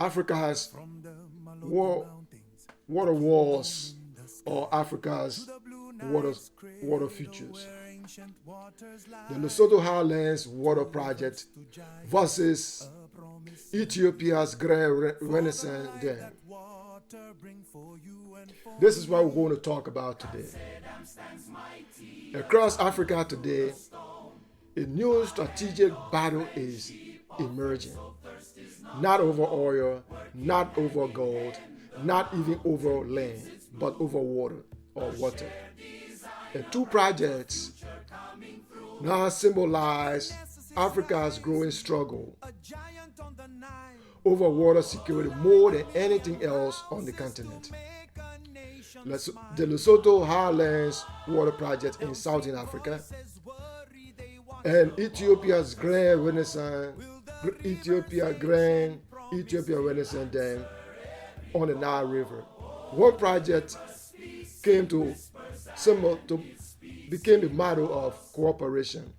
Africa has water wars or Africa's water futures. The Lesotho Highlands water project versus Ethiopia's Grand Renaissance Dam. This is what we're going to talk about today. Across Africa today, a new strategic battle is emerging. Not over oil, not over gold, not even over land, but over water or water. And two projects now symbolize Africa's growing struggle over water security more than anything else on the continent. The Lesotho Highlands Water Project in Southern Africa and Ethiopia's Grand Renaissance Dam on the Nile River. One project became the model of cooperation,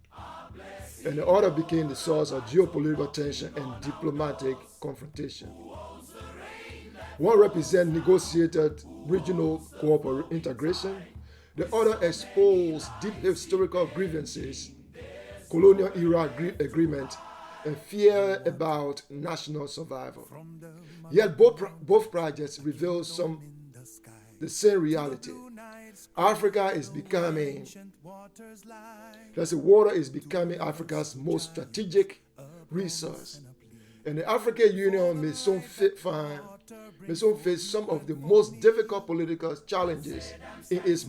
and the other became the source of geopolitical tension and diplomatic confrontation. One represents negotiated regional integration. The other exposed deep historical grievances, colonial-era agreement, and fear about national survival. Yet both projects reveal the same reality. Africa is becoming, water is becoming Africa's most strategic resource. And the African Union may soon face some of the most difficult political challenges in its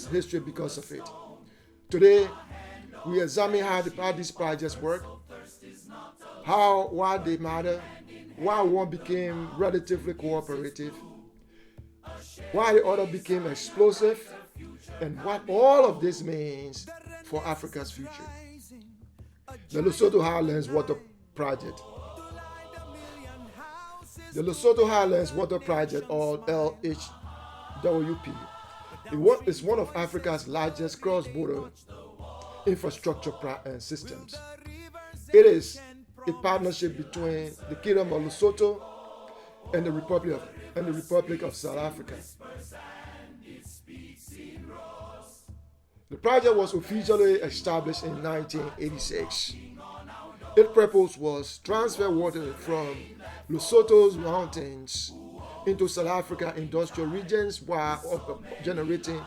history because of it. Today, we examine how these projects work, why they matter, why one became relatively cooperative, why the other became explosive, and what all of this means for Africa's future. The Lesotho Highlands Water Project. The Lesotho Highlands Water Project, or LHWP, is one of Africa's largest cross-border infrastructure systems. It is a partnership between the Kingdom of Lesotho and the Republic of South Africa. The project was officially established in 1986. Its purpose was transfer water from Lesotho's mountains into South Africa industrial regions while generating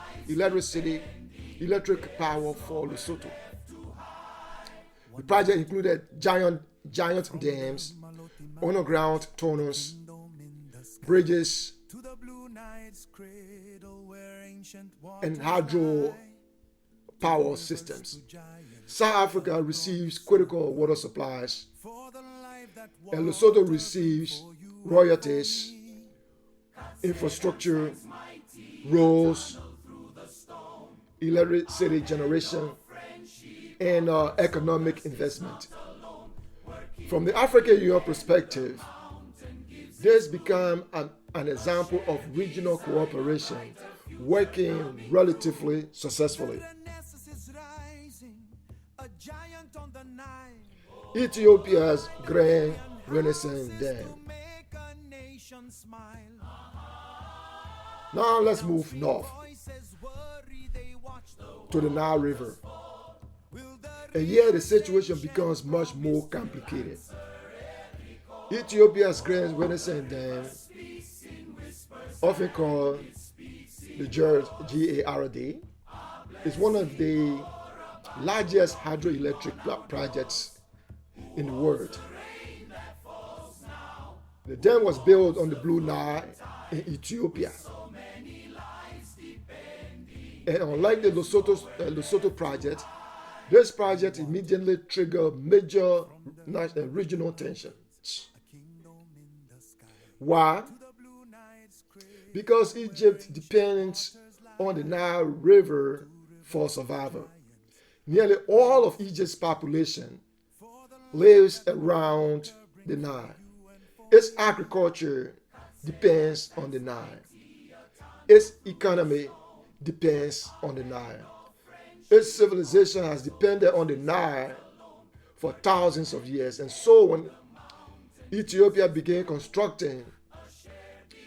electric power for Lesotho. The project included giant dams, underground tunnels, bridges, and hydro power systems. South Africa receives critical water supplies, and Lesotho receives royalties, infrastructure, roads, electricity generation, and economic investment. From the African Union perspective, this became an example of regional cooperation working relatively successfully. Ethiopia's Grand Renaissance Dam. Now let's move north to the Nile River. And here the situation becomes much more complicated. Ethiopia's Grand Renaissance Dam, often called the GERD, is one of the largest hydroelectric projects in the world. The dam was built on the Blue Nile in Ethiopia. And unlike the Lesotho project, this project immediately triggered major regional tensions. Why? Because Egypt depends on the Nile River for survival. Nearly all of Egypt's population lives around the Nile. Its agriculture depends on the Nile. Its economy depends on the Nile. Its civilization has depended on the Nile for thousands of years, and so Ethiopia began constructing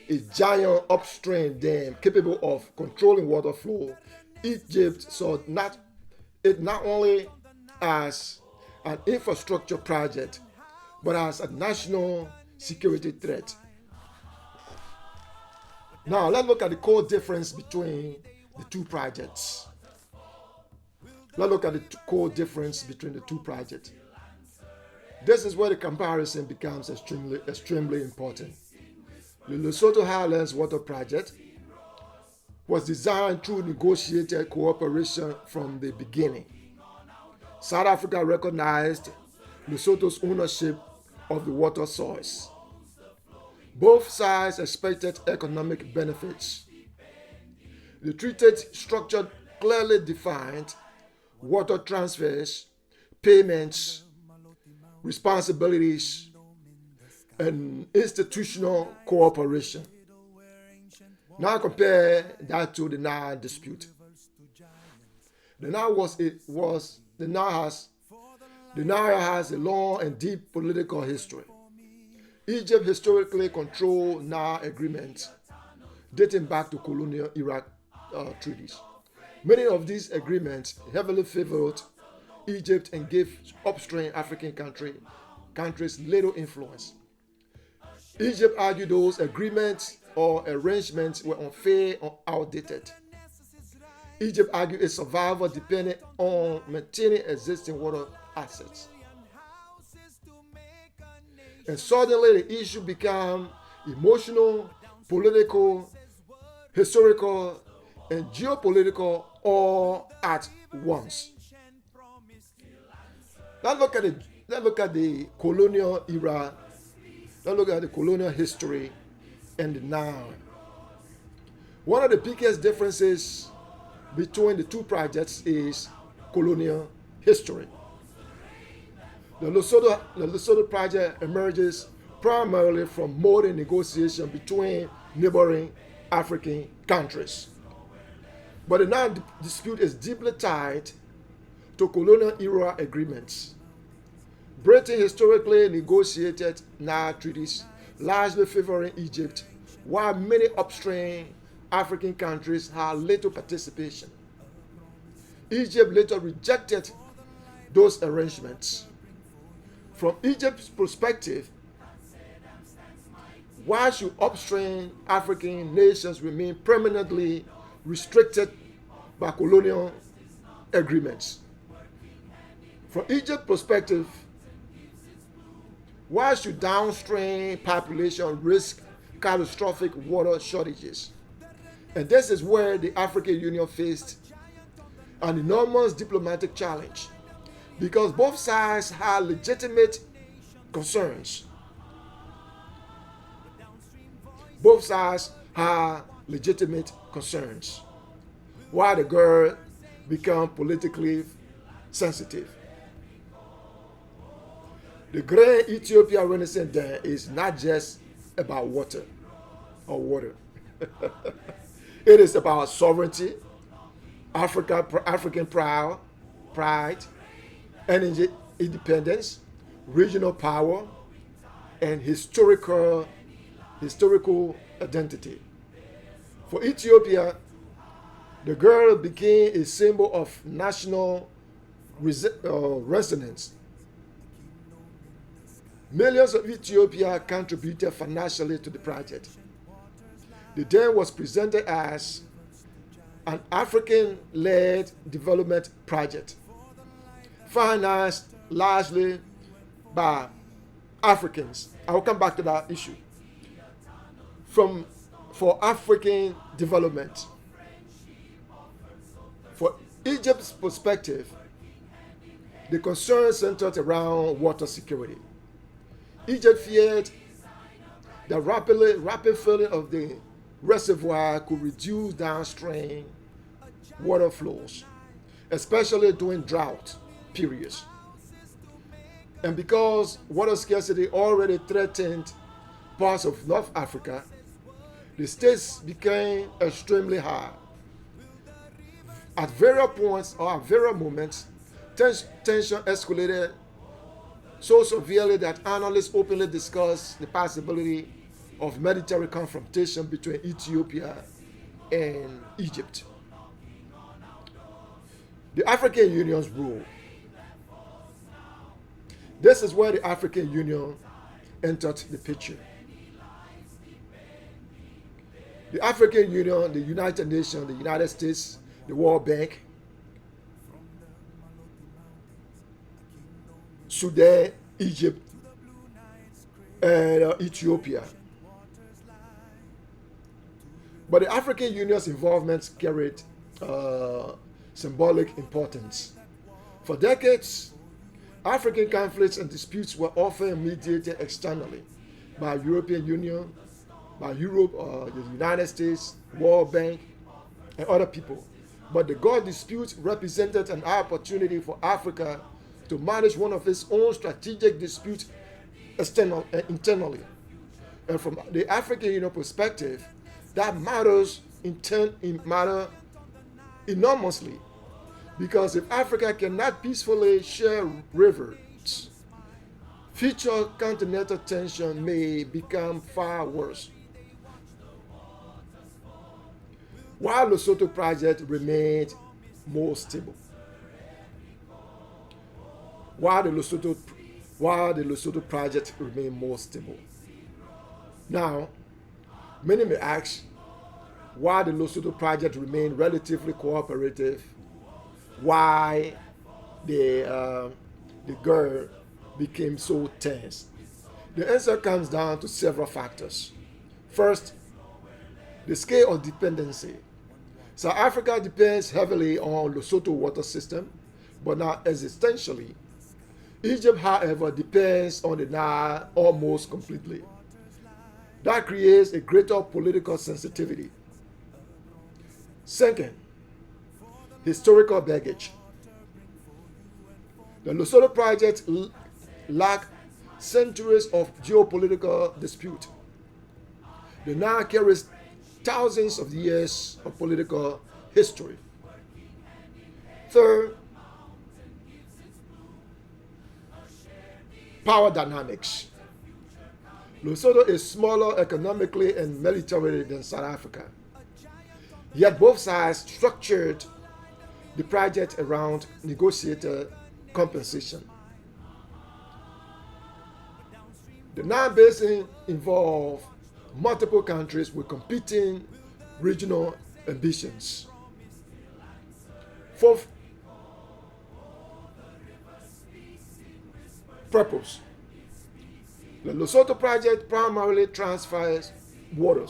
a giant upstream dam capable of controlling water flow. Egypt saw it not only as an infrastructure project, but as a national security threat. Now, let's look at the core difference between the two projects. Let's look at the core difference between the two projects. This is where the comparison becomes extremely important. The Lesotho Highlands Water Project was designed through negotiated cooperation from the beginning. South Africa recognized Lesotho's ownership of the water source. Both sides expected economic benefits. The treaty structure clearly defined water transfers, payments, responsibilities, and institutional cooperation. Now compare that to the Nile dispute. The Nile has a long and deep political history. Egypt historically controlled Nile agreements dating back to colonial-era treaties. Many of these agreements heavily favored Egypt and gave upstream African countries little influence. Egypt argued those agreements or arrangements were unfair or outdated. Egypt argued its survival depended on maintaining existing water assets. And suddenly the issue became emotional, political, historical, and geopolitical all at once. Let's look at the colonial era. Let's look at the colonial history and the Nile. One of the biggest differences between the two projects is colonial history. The Lesotho project emerges primarily from modern negotiation between neighboring African countries. But the Nile dispute is deeply tied to colonial-era agreements. Britain historically negotiated Nile treaties, largely favoring Egypt, while many upstream African countries had little participation. Egypt later rejected those arrangements. From Egypt's perspective, why should upstream African nations remain permanently restricted by colonial agreements? From Egypt's perspective, why should downstream population risk catastrophic water shortages? And this is where the African Union faced an enormous diplomatic challenge, because both sides had legitimate concerns. Both sides had legitimate concerns, while the GERD became politically sensitive. The Great Ethiopian Renaissance Dam is not just about water. It is about sovereignty, African pride, energy independence, regional power, and historical identity. For Ethiopia, the GERD became a symbol of national resonance. Millions of Ethiopians contributed financially to the project. The dam was presented as an African-led development project, financed largely by Africans. I will come back to that issue. For African development. For Egypt's perspective, the concern centered around water security. Egypt feared the rapid filling of the reservoir could reduce downstream water flows, especially during drought periods. And because water scarcity already threatened parts of North Africa, the stakes became extremely high. At various points or at various moments, tension escalated so severely that analysts openly discuss the possibility of military confrontation between Ethiopia and Egypt. The African Union's role. This is where the African Union entered the picture. The African Union, the United Nations, the United States, the World Bank, Sudan, Egypt, and Ethiopia. But the African Union's involvement carried symbolic importance. For decades, African conflicts and disputes were often mediated externally by European Union, by Europe, the United States, World Bank, and other people. But the GERD dispute represented an opportunity for Africa to manage one of its own strategic disputes internally. And from the African Union perspective, that matters matter enormously, because if Africa cannot peacefully share rivers, future continental tension may become far worse. While the Lesotho project remained more stable. While the Lesotho project remained more stable. Now, many may ask why the Lesotho project remained relatively cooperative, why the GERD became so tense. The answer comes down to several factors. First, the scale of dependency. South Africa depends heavily on Lesotho water system, but not existentially. Egypt, however, depends on the Nile almost completely. That creates a greater political sensitivity. Second, historical baggage. The Lesotho project lacked centuries of geopolitical dispute. The Nile carries thousands of years of political history. Third, power dynamics. Lesotho is smaller economically and militarily than South Africa. Yet both sides structured the project around negotiated compensation. The Nile Basin involved multiple countries with competing regional ambitions. Fourth, purpose. The Lesotho project primarily transfers water.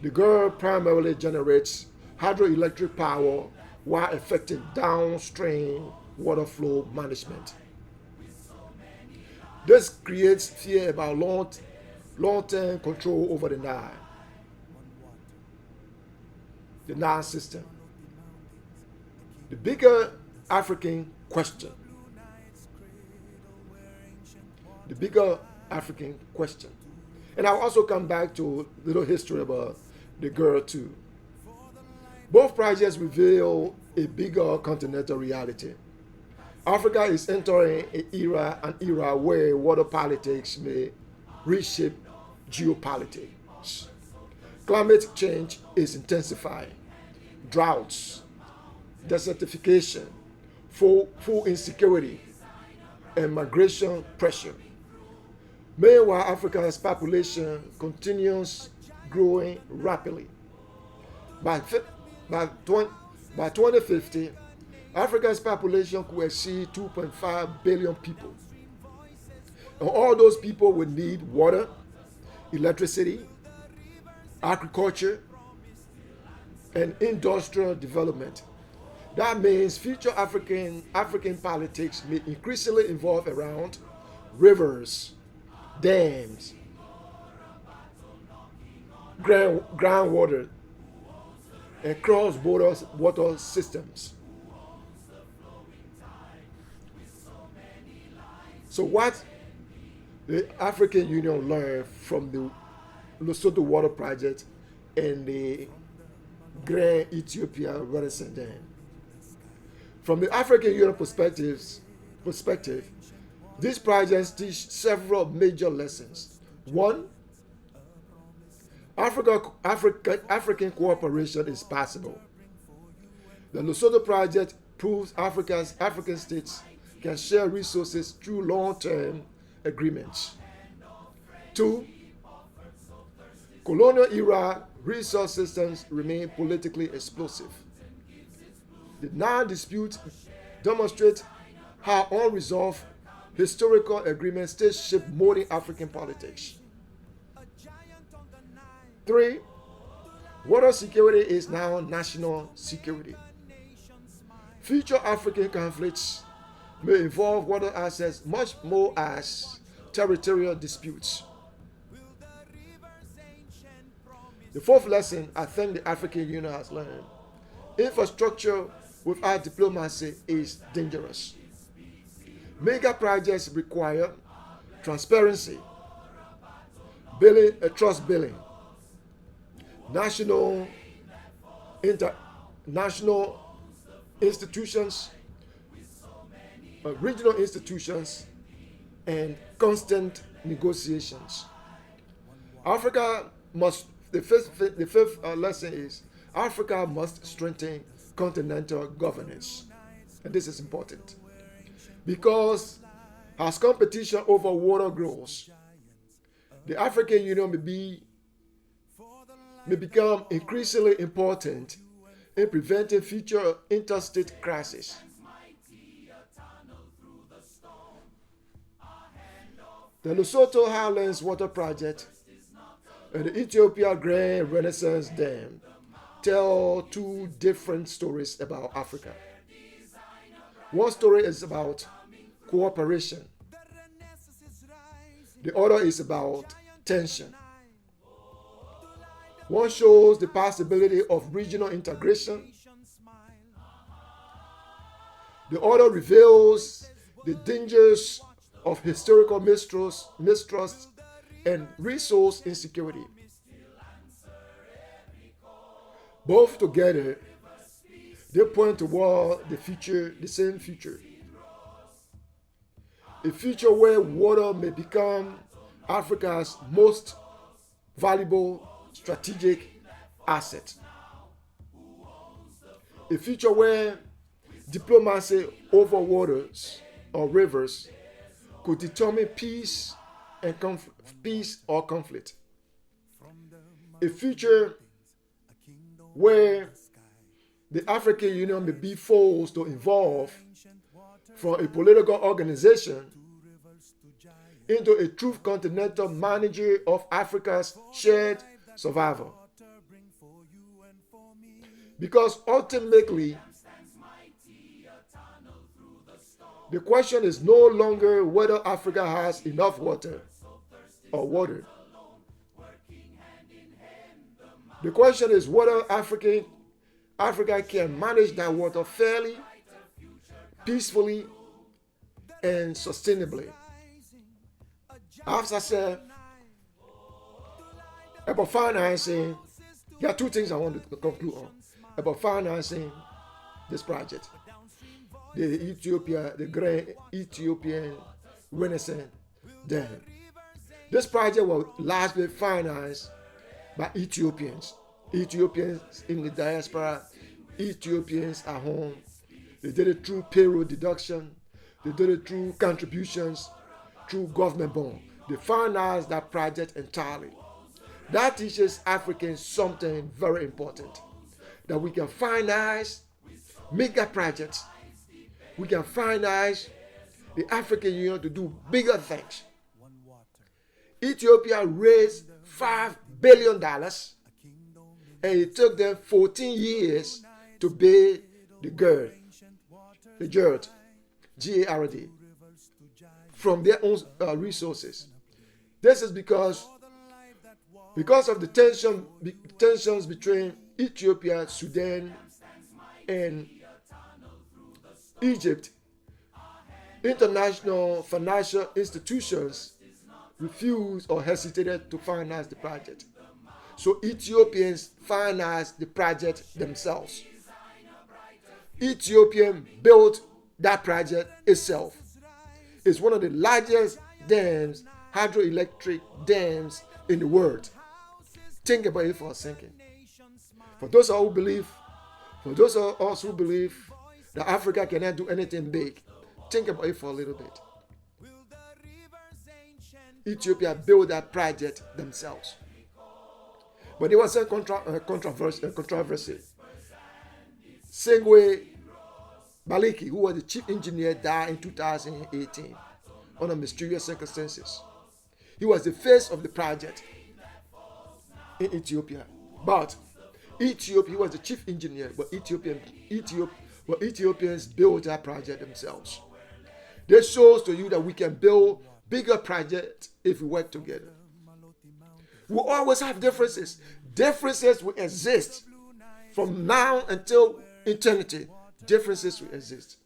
The GERD primarily generates hydroelectric power while affecting downstream water flow management. This creates fear about long-term control over the Nile system. The bigger African question. And I'll also come back to a little history about the GERD too. Both projects reveal a bigger continental reality. Africa is entering an era where water politics may reshape geopolitics. Climate change is intensifying. Droughts, desertification, food insecurity, and migration pressure. Meanwhile, Africa's population continues growing rapidly. By 2050, Africa's population could exceed 2.5 billion people. And all those people will need water, electricity, agriculture, and industrial development. That means future African politics may increasingly involve around rivers, dams, groundwater, and cross-border water systems. So what the African Union learned from the Lesotho Water Project and the Grand Ethiopia Renaissance Dam. From the African Union perspective, These projects teach several major lessons. One, African cooperation is possible. The Lesotho project proves African states can share resources through long-term agreements. Two, colonial-era resource systems remain politically explosive. The Nile dispute demonstrates how unresolved historical agreements still shape modern African politics. Three, water security is now national security. Future African conflicts may involve water access much more as territorial disputes. The fourth lesson I think the African Union has learned: infrastructure without diplomacy is dangerous. Mega projects require transparency, trust building, national institutions, regional institutions, and constant negotiations. The fifth lesson is Africa must strengthen continental governance. And this is important because as competition over water grows, the African Union may become increasingly important in preventing future interstate crises. The Lesotho Highlands water project and the Ethiopia Grand Renaissance Dam tell two different stories about Africa. One story is about cooperation. The other is about tension. One shows the possibility of regional integration. The other reveals the dangers of historical mistrust and resource insecurity. Both together, they point toward the same future. A future where water may become Africa's most valuable strategic asset. A future where diplomacy over waters or rivers could determine peace or conflict. A future where the African Union may be forced to evolve from a political organization into a true continental manager of Africa's shared survival. Because ultimately, the question is no longer whether Africa has enough water or water. The question is whether Africa can manage that water fairly, peacefully, and sustainably. As I said, about financing, there are two things I want to conclude on about financing this project. The Grand Ethiopian Renaissance Dam. This project was largely financed by Ethiopians in the diaspora, Ethiopians at home. They did it through payroll deduction. They did it through contributions, through government bond. They financed that project entirely. That teaches Africans something very important, that we can finance mega projects. We can finance the African Union to do bigger things. Ethiopia raised $5 billion, and it took them 14 years to build the GERD, GERD, from their own resources. This is because of the tensions between Ethiopia, Sudan, and Egypt. International financial institutions refused or hesitated to finance the project. So Ethiopians financed the project themselves. Ethiopia built that project itself. is one of the largest dams, hydroelectric dams in the world. Think about it for a second. For those who believe, for those of us who believe that Africa cannot do anything big, think about it for a little bit. Ethiopia built that project themselves. But there was a controversy. Sengwe Baliki, who was the chief engineer, died in 2018 under mysterious circumstances. He was the face of the project in Ethiopia. But Ethiopia, he was the chief engineer, but Ethiopians built that project themselves. This shows to you that we can build bigger projects if we work together. We always have differences. Differences will exist from now until eternity. Differences will exist.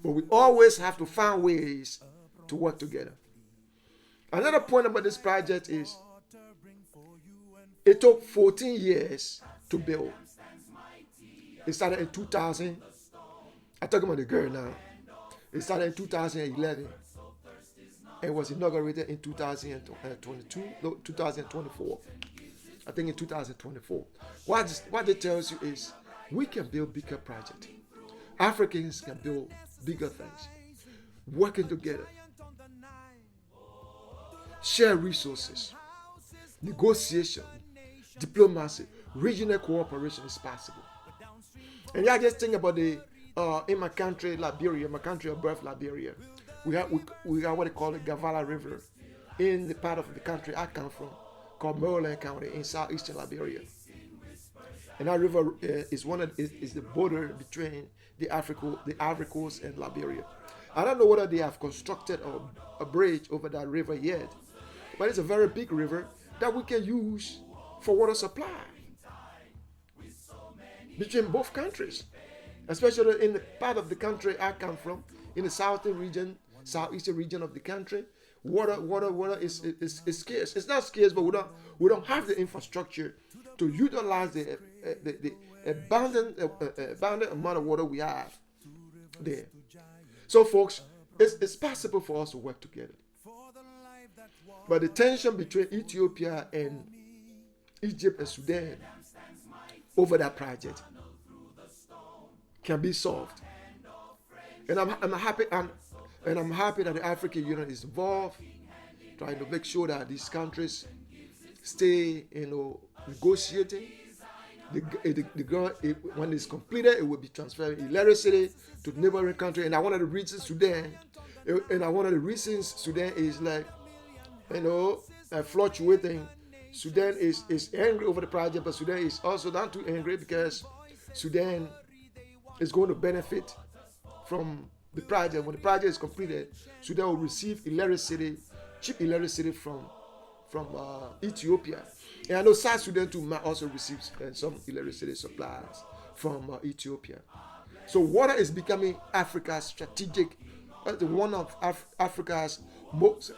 But we always have to find ways to work together. Another point about this project is it took 14 years to build. It started in 2000. I'm talking about the GERD now. It started in 2011 and was inaugurated in 2024. I think in 2024. What it tells you is we can build bigger projects. Africans can build bigger things. Working together. Share resources. Negotiation. Diplomacy. Regional cooperation is possible. And yeah, just think about the in my country, Liberia, my country of birth, Liberia. We have what they call the Gavala River in the part of the country I come from, called Maryland County in southeastern Liberia. And that river is the border between the Ivory Coast and Liberia. I don't know whether they have constructed a bridge over that river yet, but it's a very big river that we can use for water supply between both countries, especially in the part of the country I come from, in the southeastern region of the country. Water is scarce. It's not scarce, but we don't have the infrastructure to utilize the abundant amount of water we have there. So, folks, it's possible for us to work together. But the tension between Ethiopia and Egypt and Sudan over that project can be solved. And I'm happy that the African Union is involved, trying to make sure that these countries stay, negotiating. When it's completed, it will be transferred electricity to the neighboring country. And one of the reasons Sudan is fluctuating. Sudan is angry over the project, but Sudan is also not too angry because Sudan is going to benefit from the project. When the project is completed, Sudan will receive cheap electricity from Ethiopia. And I know South Sudan too might also receive some electricity supplies from Ethiopia. So water is becoming Africa's strategic, one of Africa's most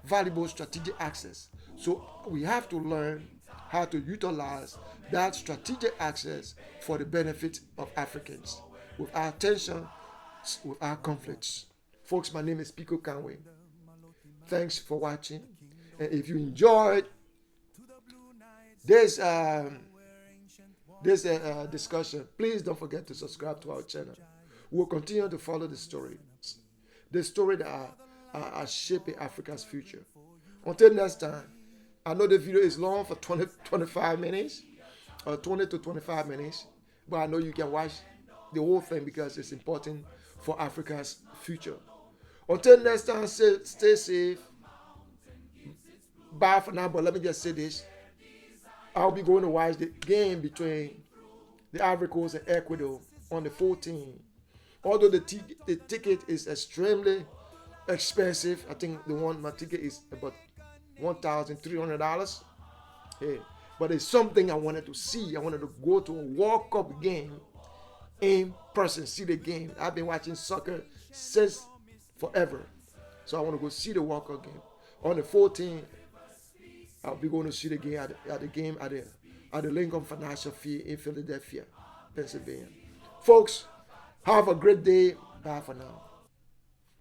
valuable strategic access. So we have to learn how to utilize that strategic access for the benefit of Africans with our tension, with our conflicts. Folks, my name is Pico Conway. Thanks for watching. And if you enjoyed this discussion, please don't forget to subscribe to our channel. We'll continue to follow the story that are shaping Africa's future. Until next time, I know the video is long for 25 minutes, or 20 to 25 minutes, but I know you can watch the whole thing because it's important for Africa's future. Until next time, stay safe. Bye for now, but let me just say this. I'll be going to watch the game between the Ivory Coast and Ecuador on the 14th. Although the ticket is extremely expensive, I think my ticket is about $1,300. Yeah. But it's something I wanted to see. I wanted to go to a World Cup game in person, see the game. I've been watching soccer since forever. So I want to go see the World Cup game. On the 14th, I'll be going to see the game at the Lincoln Financial Field in Philadelphia, Pennsylvania. Folks, have a great day. Bye for now.